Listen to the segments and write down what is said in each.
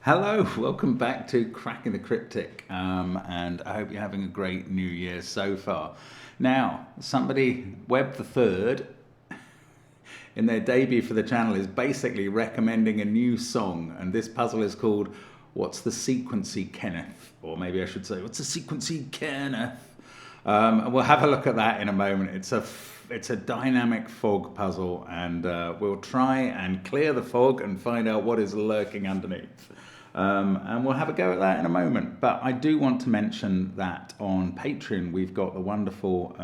Hello, welcome back to Cracking the Cryptic, and I hope you're having a great New Year so far. Now, somebody, Web the Third, in their debut for the channel, is basically recommending a new song, and this puzzle is called "What's the Sequency, Kenneth?" Or maybe I should say, "What's the Sequency, Kenneth?" And we'll have a look at that in a moment. It's a dynamic fog puzzle, and we'll try and clear the fog and find out what is lurking underneath. And we'll have a go at that in a moment. But I do want to mention that on Patreon, we've got the wonderful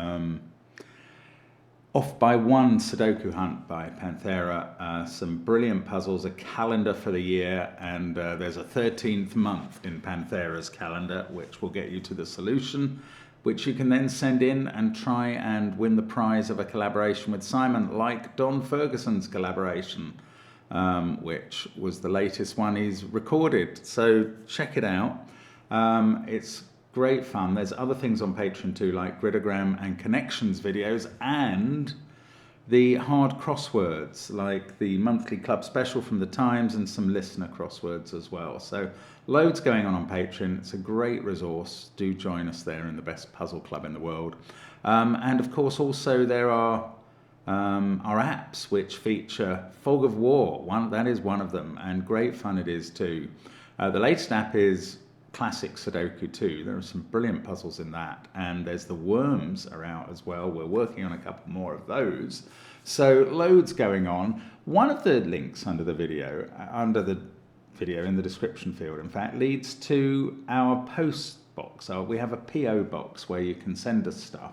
Off by One Sudoku Hunt by Panthera. Some brilliant puzzles, a calendar for the year, and there's a 13th month in Panthera's calendar, which will get you to the solution, which you can then send in and try and win the prize of a collaboration with Simon, like Don Ferguson's collaboration. Which was the latest one he's recorded. So check it out. It's great fun. There's other things on Patreon too, like gridogram and connections videos, and the hard crosswords, like the monthly club special from the Times, and some listener crosswords as well. So loads going on Patreon. It's a great resource. Do join us there in the best puzzle club in the world. And of course, also there are our apps which feature Fog of War. That is one of them, and great fun it is too. The latest app is Classic Sudoku 2. There are some brilliant puzzles in that, and there's the worms are out as well. We're working on a couple more of those. So loads going on. One of the links under the video in the description field, in fact, leads to our post box. So we have a PO box where you can send us stuff.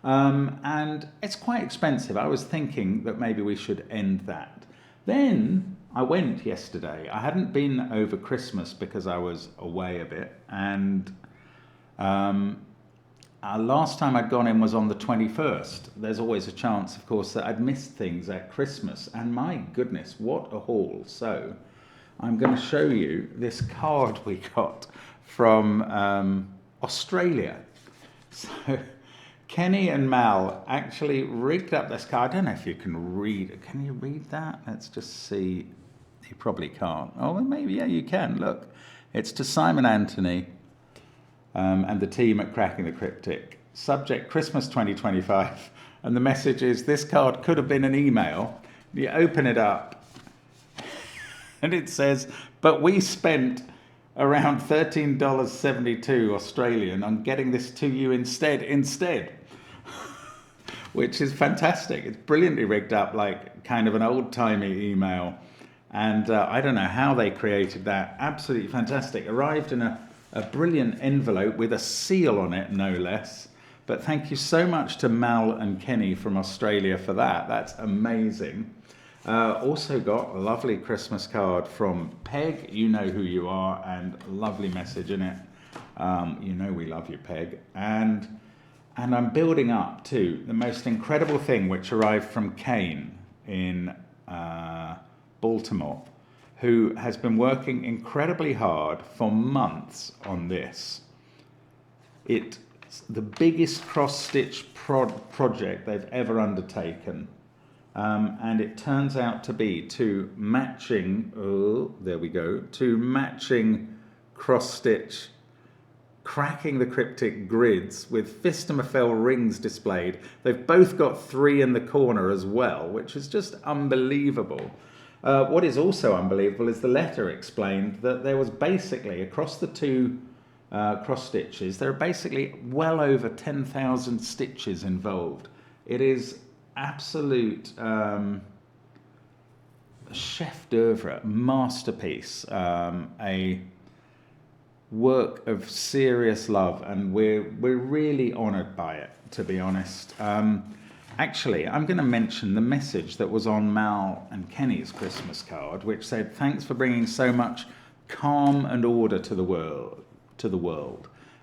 And it's quite expensive. I was thinking that maybe we should end that. Then I went yesterday. I hadn't been over Christmas because I was away a bit. And last time I'd gone in was on the 21st. There's always a chance, of course, that I'd missed things at Christmas. And my goodness, what a haul. So I'm going to show you this card we got from Australia. So Kenny and Mal actually rigged up this card. I don't know if you can read it. Can you read that? Let's just see. You probably can't. Oh, well, maybe, yeah, you can. Look, it's to Simon Anthony and the team at Cracking the Cryptic. Subject, Christmas 2025. And the message is, this card could have been an email. You open it up and it says, but we spent around $13.72 Australian on getting this to you instead. Which is fantastic. It's brilliantly rigged up, like kind of an old-timey email. And I don't know how they created that. Absolutely fantastic. Arrived in a brilliant envelope with a seal on it, no less. But thank you so much to Mal and Kenny from Australia for that. That's amazing. Also got a lovely Christmas card from Peg. You know who you are, and a lovely message in it. You know we love you, Peg. And I'm building up to the most incredible thing, which arrived from Kane in Baltimore, who has been working incredibly hard for months on this. It's the biggest cross-stitch project they've ever undertaken. And it turns out to be two matching cross-stitch Cracking the Cryptic grids with Fistamafel rings displayed. They've both got 3 in the corner as well, which is just unbelievable. What is also unbelievable is the letter explained that there was basically, across the two cross stitches, there are basically well over 10,000 stitches involved. It is absolute chef d'oeuvre, masterpiece, a work of serious love, and we're really honoured by it, to be honest. Actually, I'm going to mention the message that was on Mal and Kenny's Christmas card, which said, "Thanks for bringing so much calm and order to the world."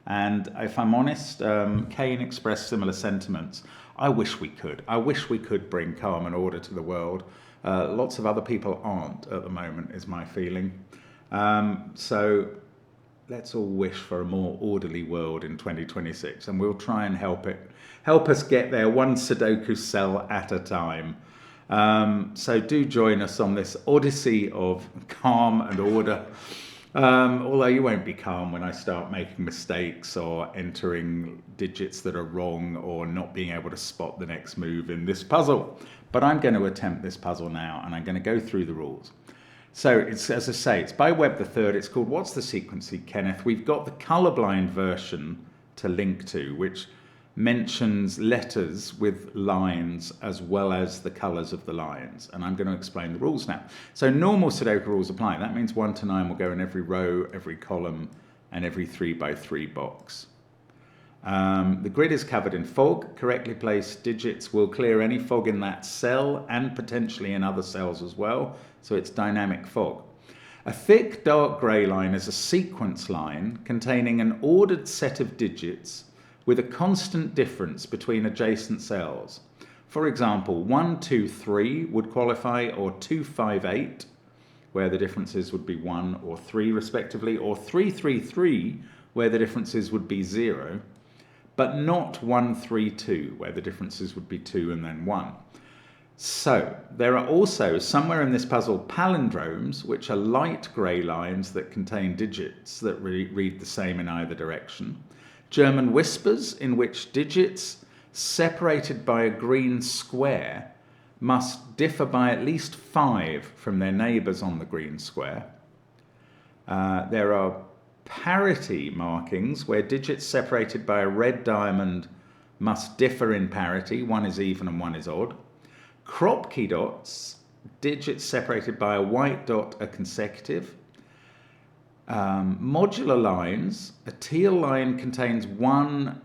And if I'm honest, Kane expressed similar sentiments. I wish we could bring calm and order to the world. Lots of other people aren't at the moment, is my feeling. So let's all wish for a more orderly world in 2026, and we'll try and help us get there one Sudoku cell at a time. So do join us on this odyssey of calm and order. Although you won't be calm when I start making mistakes or entering digits that are wrong or not being able to spot the next move in this puzzle. But I'm going to attempt this puzzle now, and I'm going to go through the rules. So it's, as I say, it's by Webb III. It's called What's the Sequency, Kenneth? We've got the colorblind version to link to, which mentions letters with lines as well as the colors of the lines. And I'm going to explain the rules now. So normal Sudoku rules apply. That means 1 to 9 will go in every row, every column, and every 3 by 3 box. The grid is covered in fog. Correctly placed digits will clear any fog in that cell and potentially in other cells as well. So it's dynamic fog. A thick dark grey line is a sequence line containing an ordered set of digits with a constant difference between adjacent cells. For example, 1, 2, 3 would qualify, or 2, 5, 8, where the differences would be 1 or 3 respectively, or 3, 3, 3, where the differences would be 0, but not 1, 3, 2, where the differences would be 2 and then 1. So there are also, somewhere in this puzzle, palindromes, which are light grey lines that contain digits that read the same in either direction. German whispers, in which digits separated by a green square must differ by at least 5 from their neighbours on the green square. There are parity markings, where digits separated by a red diamond must differ in parity. One is even and one is odd. Kropki dots, digits separated by a white dot are consecutive. Modular lines, a teal line contains one,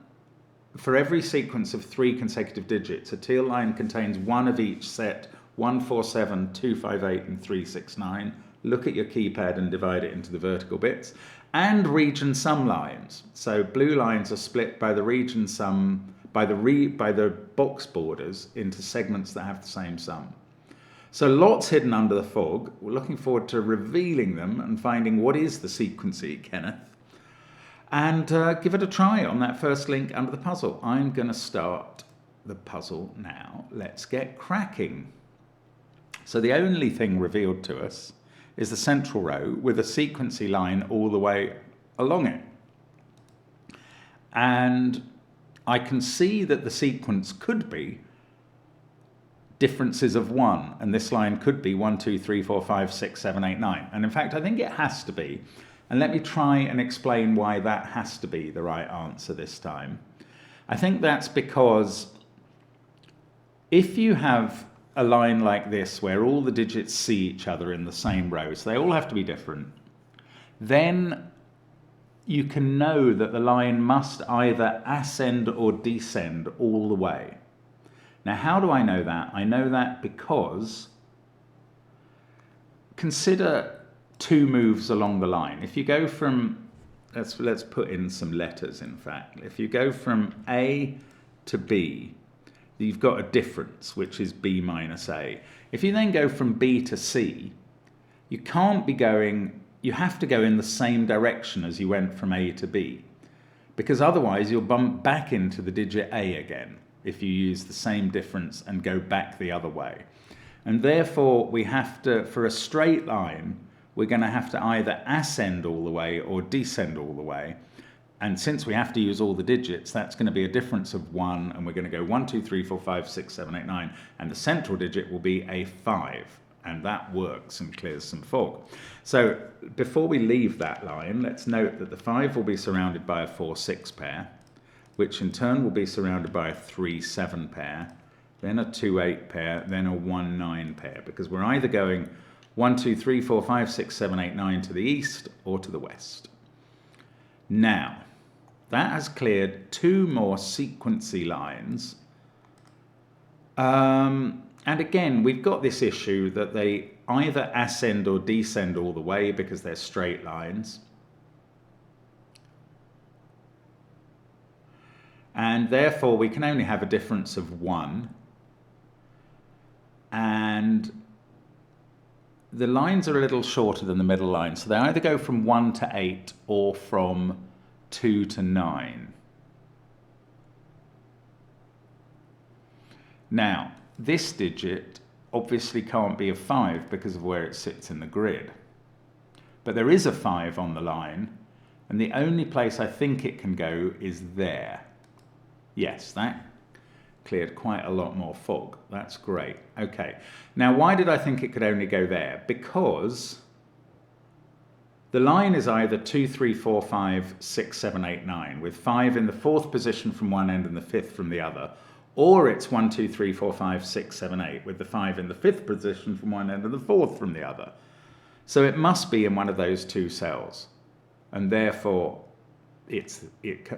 for every sequence of 3 consecutive digits, a teal line contains one of each set, 1, 4, 7, 2, 5, 8, and 3, 6, 9. Look at your keypad and divide it into the vertical bits. And region sum lines. So blue lines are split by the region sum, by the box borders into segments that have the same sum. So lots hidden under the fog. We're looking forward to revealing them and finding what is the sequency, Kenneth. And give it a try on that first link under the puzzle. I'm going to start the puzzle now. Let's get cracking. So the only thing revealed to us is the central row with a sequency line all the way along it. And I can see that the sequence could be differences of 1, and this line could be 1, 2, 3, 4, 5, 6, 7, 8, 9. And in fact, I think it has to be. And let me try and explain why that has to be the right answer this time. I think that's because if you have a line like this where all the digits see each other in the same row, so they all have to be different, then you can know that the line must either ascend or descend all the way. Now, how do I know that? I know that because consider 2 moves along the line. If you go from, let's put in some letters, in fact. If you go from A to B, you've got a difference, which is B minus A. If you then go from B to C, you can't be going, you have to go in the same direction as you went from A to B, because otherwise you'll bump back into the digit A again if you use the same difference and go back the other way. And therefore we have to, for a straight line, we're going to have to either ascend all the way or descend all the way. And since we have to use all the digits, that's going to be a difference of 1, and we're going to go 1, 2, 3, 4, 5, 6, 7, 8, 9, and the central digit will be a 5, and that works and clears some fog. So before we leave that line, let's note that the 5 will be surrounded by a 4, 6 pair, which in turn will be surrounded by a 3, 7 pair, then a 2, 8 pair, then a 1, 9 pair, because we're either going 1, 2, 3, 4, 5, 6, 7, 8, 9 to the east or to the west. Now, that has cleared 2 more sequency lines. And again, we've got this issue that they either ascend or descend all the way because they're straight lines. And therefore, we can only have a difference of 1. And the lines are a little shorter than the middle line. So they either go from 1 to 8 or from 2 to 9. Now, this digit obviously can't be a 5 because of where it sits in the grid. But there is a 5 on the line, and the only place I think it can go is there. Yes, that cleared quite a lot more fog. That's great. Okay. Now, why did I think it could only go there? Because the line is either 2, 3, 4, 5, 6, 7, 8, 9, with 5 in the 4th position from one end and the 5th from the other, or it's 1, 2, 3, 4, 5, 6, 7, 8, with the 5 in the 5th position from one end and the 4th from the other. So it must be in one of those two cells, and therefore,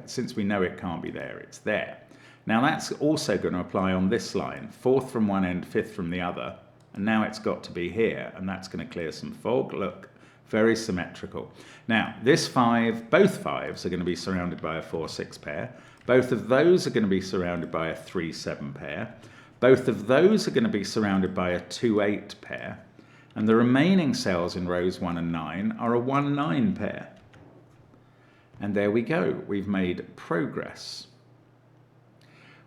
since we know it can't be there, it's there. Now that's also going to apply on this line, 4th from one end, 5th from the other, and now it's got to be here, and that's going to clear some fog. Look, very symmetrical. Now, this 5, both 5s are going to be surrounded by a 4, 6 pair. Both of those are going to be surrounded by a 3, 7 pair. Both of those are going to be surrounded by a 2, 8 pair. And the remaining cells in rows 1 and 9 are a 1, 9 pair. And there we go. We've made progress.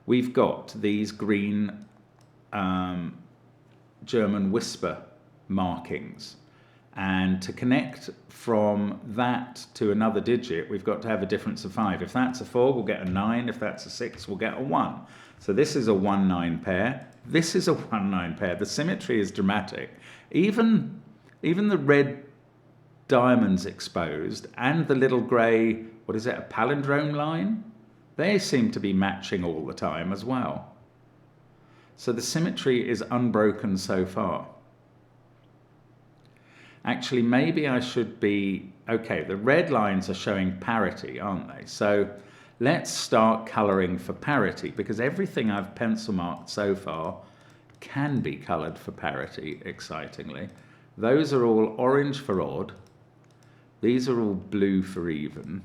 We've got these green German whisper markings. And to connect from that to another digit, we've got to have a difference of 5. If that's a 4, we'll get a 9. If that's a 6, we'll get a 1. So this is a 1, 9 pair. This is a 1, 9 pair. The symmetry is dramatic. Even the red diamonds exposed and the little grey, what is it, a palindrome line? They seem to be matching all the time as well. So the symmetry is unbroken so far. Actually, maybe I should be, okay, the red lines are showing parity, aren't they? So let's start colouring for parity, because everything I've pencil marked so far can be coloured for parity, excitingly. Those are all orange for odd. These are all blue for even.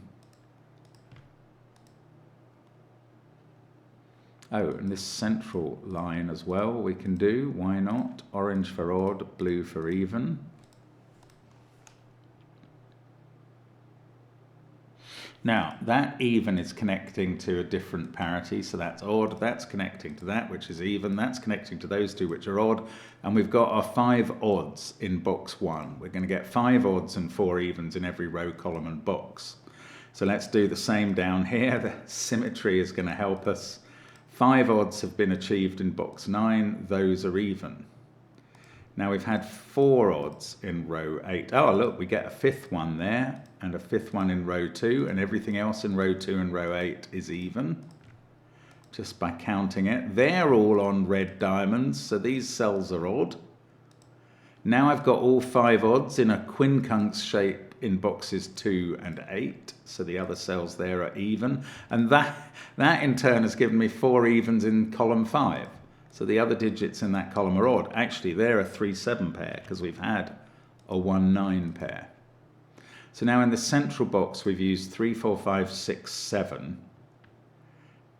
Oh, and this central line as well we can do, why not? Orange for odd, blue for even. Now, that even is connecting to a different parity, so that's odd, that's connecting to that, which is even, that's connecting to those two, which are odd, and we've got our 5 odds in box 1. We're going to get 5 odds and 4 evens in every row, column, and box. So let's do the same down here. The symmetry is going to help us. 5 odds have been achieved in box 9, those are even. Now we've had 4 odds in row 8. Oh, look, we get a 5th one there, and a 5th one in row 2, and everything else in row 2 and row 8 is even, just by counting it. They're all on red diamonds, so these cells are odd. Now I've got all 5 odds in a quincunx shape in boxes 2 and 8, so the other cells there are even, and that in turn has given me 4 evens in column 5. So the other digits in that column are odd. Actually, they're a 3, 7 pair, because we've had a 1, 9 pair. So now in the central box, we've used 3, 4, 5, 6, 7.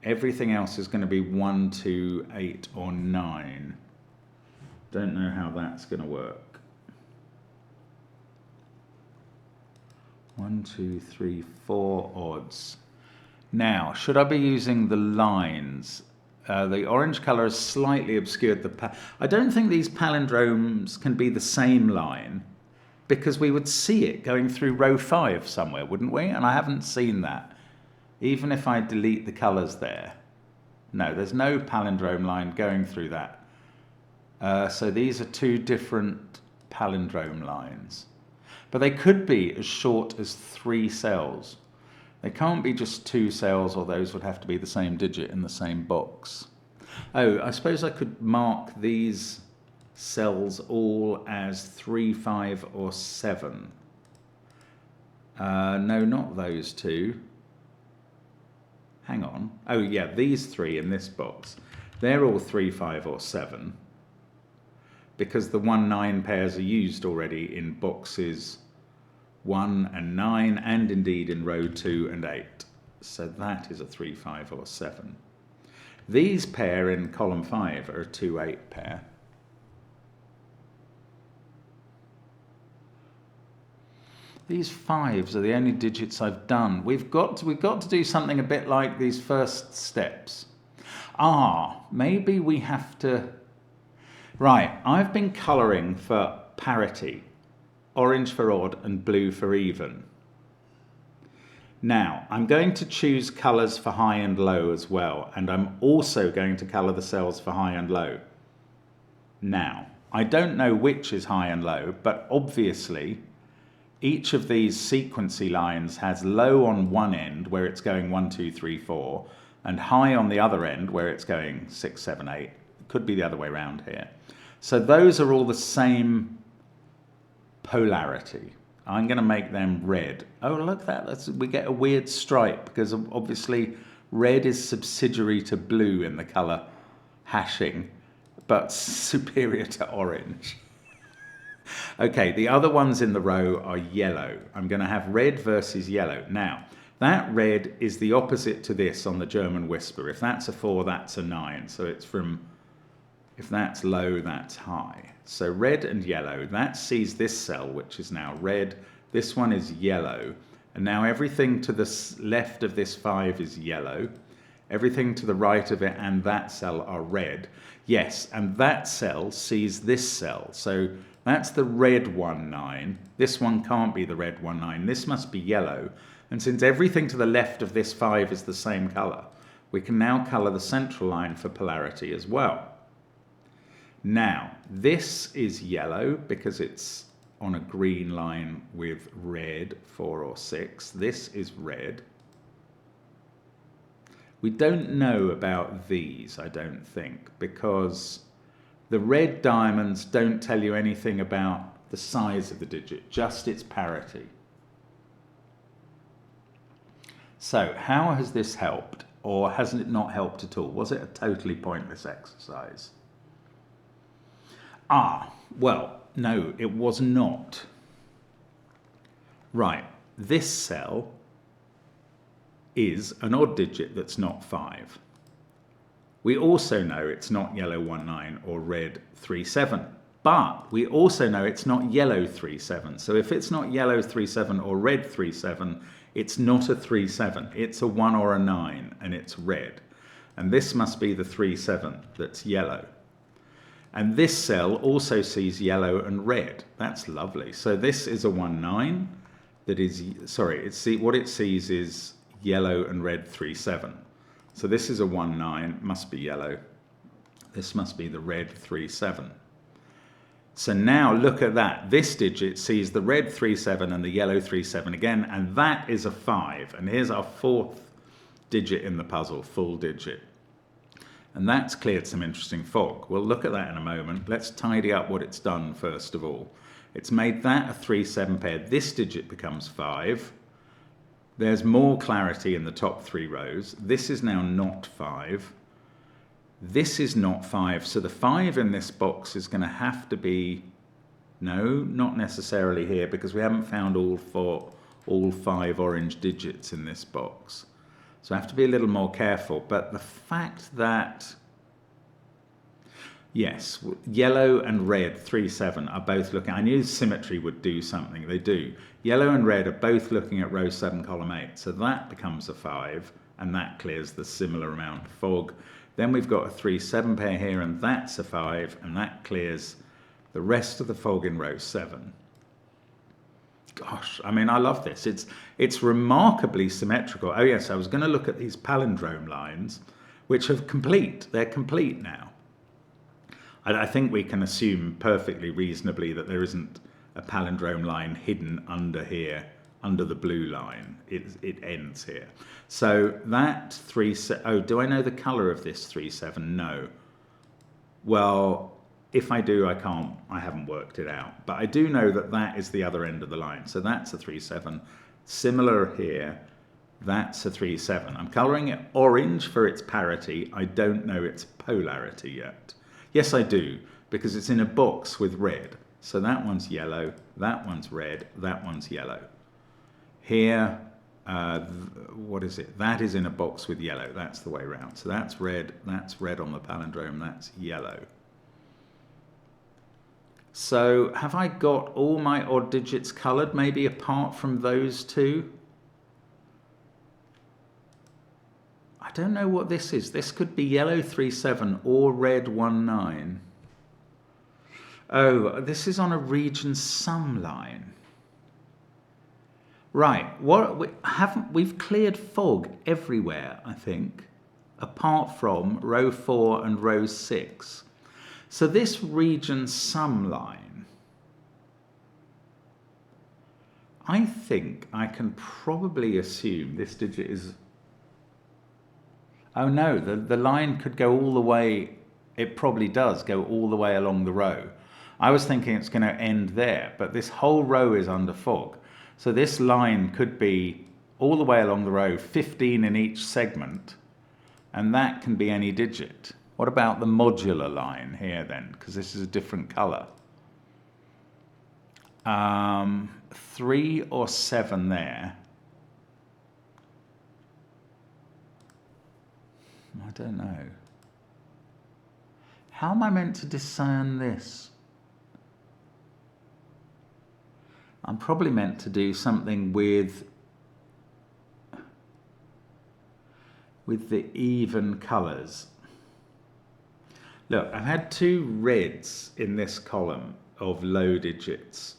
Everything else is going to be 1, 2, 8, or 9. Don't know how that's going to work. 1, 2, 3, 4 odds. Now, should I be using the lines? The orange colour has slightly obscured the... I don't think these palindromes can be the same line, because we would see it going through row 5 somewhere, wouldn't we? And I haven't seen that. Even if I delete the colours there. No, there's no palindrome line going through that. So these are 2 different palindrome lines. But they could be as short as 3 cells. They can't be just 2 cells, or those would have to be the same digit in the same box. Oh, I suppose I could mark these cells all as 3, 5, or 7. No, not those 2. Hang on. Oh, yeah, these 3 in this box. They're all 3, 5, or 7. Because the 1, 9 pairs are used already in boxes 1 and 9, and indeed in row 2 and 8. So that is a 3, 5, or 7. These pair in column 5 are a 2, 8 pair. These 5s are the only digits I've done. We've got to do something a bit like these first steps. Maybe we have to... Right, I've been colouring for parity. orange for odd, and blue for even. Now, I'm going to choose colours for high and low as well, and I'm also going to colour the cells for high and low. Now, I don't know which is high and low, but obviously each of these sequency lines has low on one end where it's going 1, 2, 3, 4, and high on the other end where it's going 6, 7, 8. It could be the other way around here. So those are all the same polarity. I'm going to make them red. Oh, look, we get a weird stripe because obviously red is subsidiary to blue in the colour hashing, but superior to orange. Okay, the other ones in the row are yellow. I'm going to have red versus yellow. Now, that red is the opposite to this on the German whisper. If that's a 4, that's a 9. So it's from, if that's low, that's high. So red and yellow, that sees this cell, which is now red. This one is yellow. And now everything to the left of this 5 is yellow. Everything to the right of it and that cell are red. Yes, and that cell sees this cell. So that's the red 1, 9. This one can't be the red 1, 9. This must be yellow. And since everything to the left of this 5 is the same colour, we can now colour the central line for polarity as well. Now, this is yellow because it's on a green line with red 4 or 6. This is red. We don't know about these, I don't think, because the red diamonds don't tell you anything about the size of the digit, just its parity. So, how has this helped, or hasn't it not helped at all? Was it a totally pointless exercise? Well, no, it was not. Right, this cell is an odd digit that's not 5. We also know it's not yellow 1, 9 or red 3, 7. But we also know it's not yellow 3, 7. So if it's not yellow 3, 7 or red 3, 7, it's not a 3, 7. It's a 1 or a 9 and it's red. And this must be the 3, 7 that's yellow. And this cell also sees yellow and red. That's lovely. So this is a 1, 9 that is, what it sees is yellow and red 3, 7. So this is a 1, 9, must be yellow. This must be the red 3, 7. So now look at that. This digit sees the red 3, 7 and the yellow 3, 7 again, and that is a 5. And here's our 4th digit in the puzzle, full digit. And that's cleared some interesting fog. We'll look at that in a moment. Let's tidy up what it's done first of all. It's made that a 3, 7 pair. This digit becomes 5. There's more clarity in the top 3 rows. This is now not 5. This is not 5. So the 5 in this box is going to have to be, no, not necessarily here, because we haven't found all 5 orange digits in this box. So I have to be a little more careful. But the fact that, yes, yellow and red 3, 7 are both looking, I knew symmetry would do something, they do. Yellow and red are both looking at row 7, column 8. So that becomes a 5, and that clears the similar amount of fog. Then we've got a 3, 7 pair here, and that's a 5, and that clears the rest of the fog in row 7. Gosh, I mean, I love this. It's remarkably symmetrical. Oh yes, I was going to look at these palindrome lines, which are complete. They're complete now. I think we can assume perfectly reasonably that there isn't a palindrome line hidden under here, under the blue line. It ends here. So that 3, oh, do I know the colour of this 3, 7? No. Well, if I do, I haven't worked it out. But I do know that that is the other end of the line. So that's a 3, 7. Similar here, that's a 3, 7. I'm colouring it orange for its parity. I don't know its polarity yet. Yes, I do, because it's in a box with red. So that one's yellow, that one's red, that one's yellow. Here, what is it? That is in a box with yellow. That's the way around. So that's red on the palindrome, that's yellow. So have I got all my odd digits coloured, maybe apart from those two? I don't know what this is. This could be yellow 3, 7 or red 1, 9. Oh, this is on a region sum line. Right, we've cleared fog everywhere, I think, apart from row 4 and row 6. So this region sum line, I think I can probably assume this digit is... Oh no, the line could go all the way, it probably does go all the way along the row. I was thinking it's going to end there, but this whole row is under fog. So this line could be all the way along the row, 15 in each segment, and that can be any digit. What about the modular line here then? Because this is a different color. 3 or 7 there. I don't know. How am I meant to discern this? I'm probably meant to do something with the even colours. Look, I've had 2 reds in this column of low digits.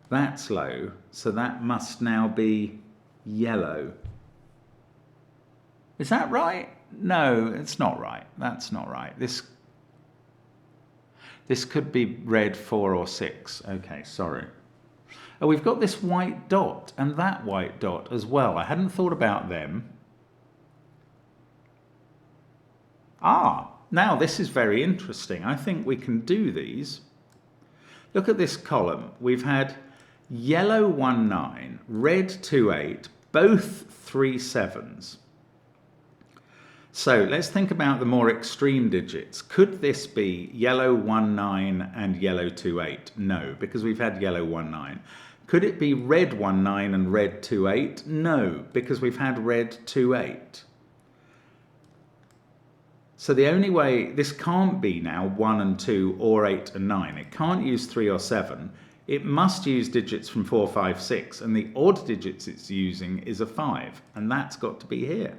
That's low, so that must now be yellow. Is that right? No, it's not right. That's not right. This could be red 4 or 6. Okay, sorry. Oh, we've got this white dot and that white dot as well. I hadn't thought about them. Ah, now this is very interesting. I think we can do these. Look at this column. We've had yellow 1 9, red 2 8, both 3 7s. So let's think about the more extreme digits. Could this be yellow 1 9 and yellow 2 8? No, because we've had yellow 1 9. Could it be red 1 9 and red 2 8? No, because we've had red 2 8. So the only way, this can't be now 1 and 2 or 8 and 9. It can't use 3 or 7. It must use digits from 4, 5, 6. And the odd digits it's using is a 5. And that's got to be here.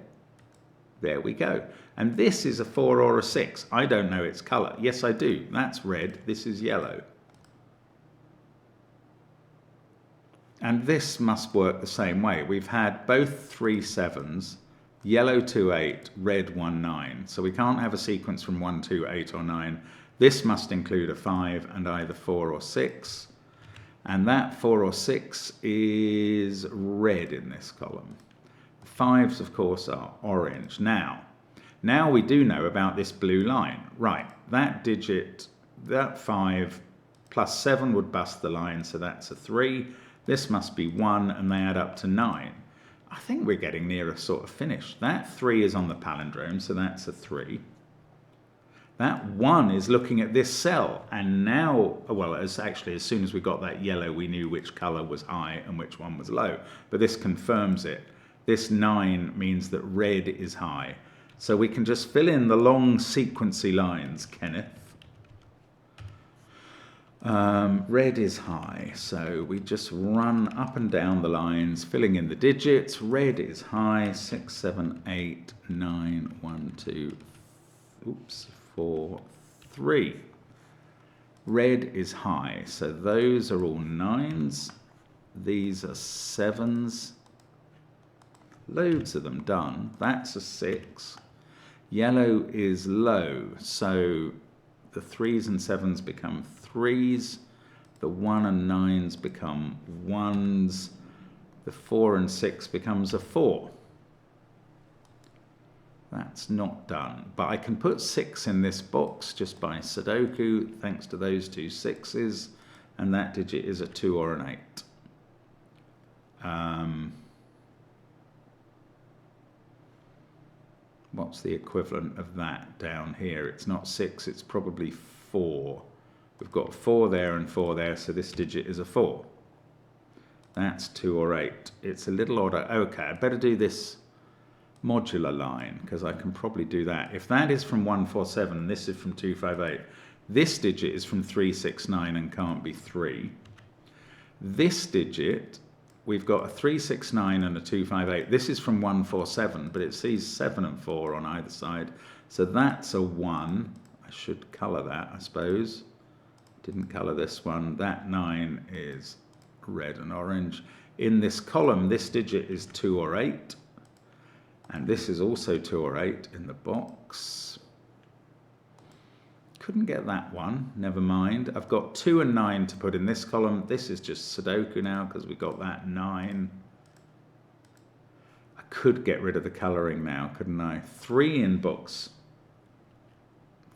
There we go. And this is a 4 or a 6. I don't know its colour. Yes, I do. That's red. This is yellow. And this must work the same way. We've had both 3 7s, yellow 2 8, red 1 9. So we can't have a sequence from 1, 2, 8 or 9. This must include a 5 and either 4 or 6. And that 4 or 6 is red in this column. 5s, of course, are orange. Now we do know about this blue line. Right, that digit, that 5 plus 7 would bust the line, so that's a 3. This must be 1, and they add up to 9. I think we're getting near a sort of finish. That 3 is on the palindrome, so that's a 3. That 1 is looking at this cell, and now, well, as soon as we got that yellow, we knew which colour was high and which one was low. But this confirms it. This 9 means that red is high. So we can just fill in the long sequency lines, Kenneth. Red is high, so we just run up and down the lines, filling in the digits. Red is high, 6, 7, 8, 9, 1, 2, 4, 3. Red is high, so those are all 9s. These are 7s. Loads of them done. That's a 6. Yellow is low, so the 3s and 7s become 3s. The 1 and 9s become 1s. The 4 and 6 becomes a 4. That's not done. But I can put 6 in this box just by Sudoku, thanks to those 2 6s. And that digit is a 2 or an 8. What's the equivalent of that down here? It's not 6, it's probably 4. We've got 4 there and 4 there, so this digit is a 4. That's 2 or 8. It's a little odder. Okay, I better do this modular line, because I can probably do that. If that is from 1, 4, 7, and this is from 2, 5, 8, this digit is from 3, 6, 9 and can't be 3. This digit, we've got a 3, 6, 9 and a 2, 5, 8. This is from 1, 4, 7, but it sees 7 and 4 on either side. So that's a 1. I should colour that, I suppose. Didn't colour this one. That 9 is red and orange. In this column, this digit is 2 or 8. And this is also 2 or 8 in the box. Couldn't get that one, never mind. I've got 2 and 9 to put in this column. This is just Sudoku now because we got that 9. I could get rid of the colouring now, couldn't I? 3 in books.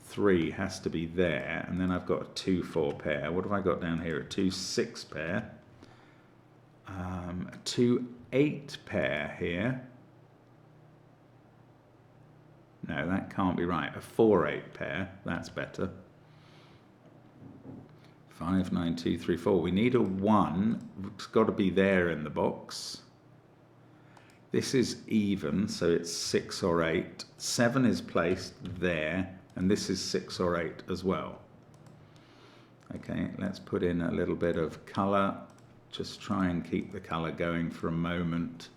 3 has to be there, and then I've got a 2-4 pair. What have I got down here? A 2-6 pair. A 2-8 pair here. No, that can't be right. A 4-8 pair, that's better. 5, 9, 2, 3, 4. We need a 1. It's got to be there in the box. This is even, so it's 6 or 8. 7 is placed there, and this is 6 or 8 as well. Okay, let's put in a little bit of colour. Just try and keep the colour going for a moment.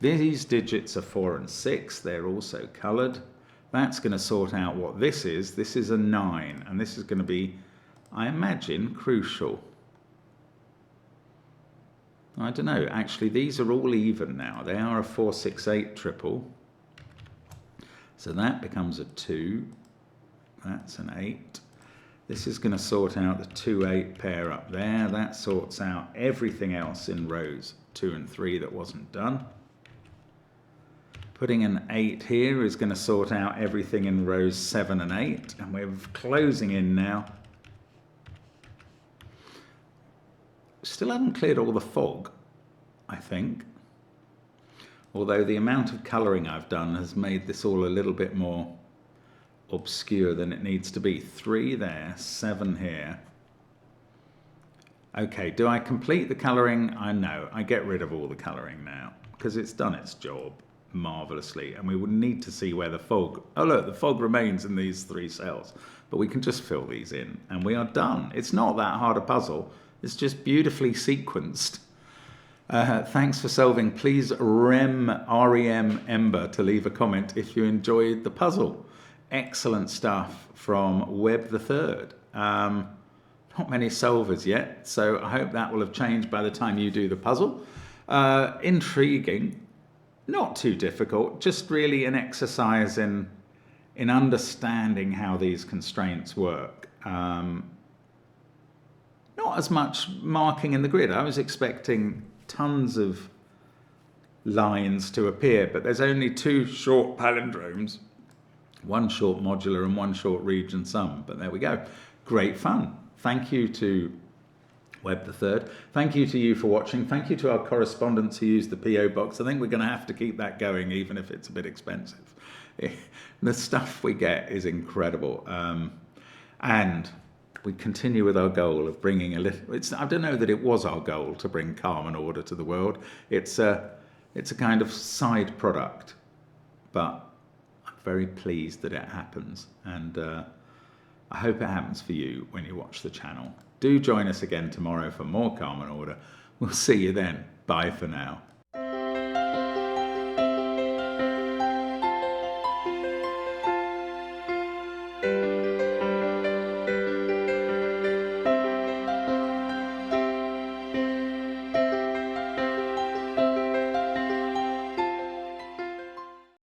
These digits are 4 and 6. They're also coloured. That's going to sort out what this is. This is a 9, and this is going to be, I imagine, crucial. I don't know. Actually, these are all even now. They are a 4, 6, 8 triple. So that becomes a 2. That's an 8. This is going to sort out the 2-8 pair up there. That sorts out everything else in rows 2 and 3 that wasn't done. Putting an 8 here is going to sort out everything in rows 7 and 8. And we're closing in now. Still haven't cleared all the fog, I think. Although the amount of colouring I've done has made this all a little bit more obscure than it needs to be. 3 there, 7 here. Okay, do I complete the colouring? I know. I get rid of all the colouring now because it's done its job marvellously, and we would need to see where the fog, oh look, the fog remains in these 3 cells, but we can just fill these in and we are done. It's not that hard a puzzle. It's just beautifully sequenced. Thanks for solving. Please REM Ember to leave a comment if you enjoyed the puzzle. Excellent stuff from Webb the Third. Not many solvers yet, so I hope that will have changed by the time you do the puzzle. Intriguing, not too difficult, just really an exercise in understanding how these constraints work. Not as much marking in the grid. I was expecting tons of lines to appear, but there's only 2 short palindromes, 1 short modular and 1 short region sum. But there we go. Great fun. Thank you to Webb the Third. Thank you to you for watching. Thank you to our correspondents who use the PO box. I think we're going to have to keep that going, even if it's a bit expensive. The stuff we get is incredible. And we continue with our goal of bringing a little, I don't know that it was our goal to bring calm and order to the world. It's a kind of side product, but I'm very pleased that it happens. And I hope it happens for you when you watch the channel. Do join us again tomorrow for more calm and order. We'll see you then. Bye for now.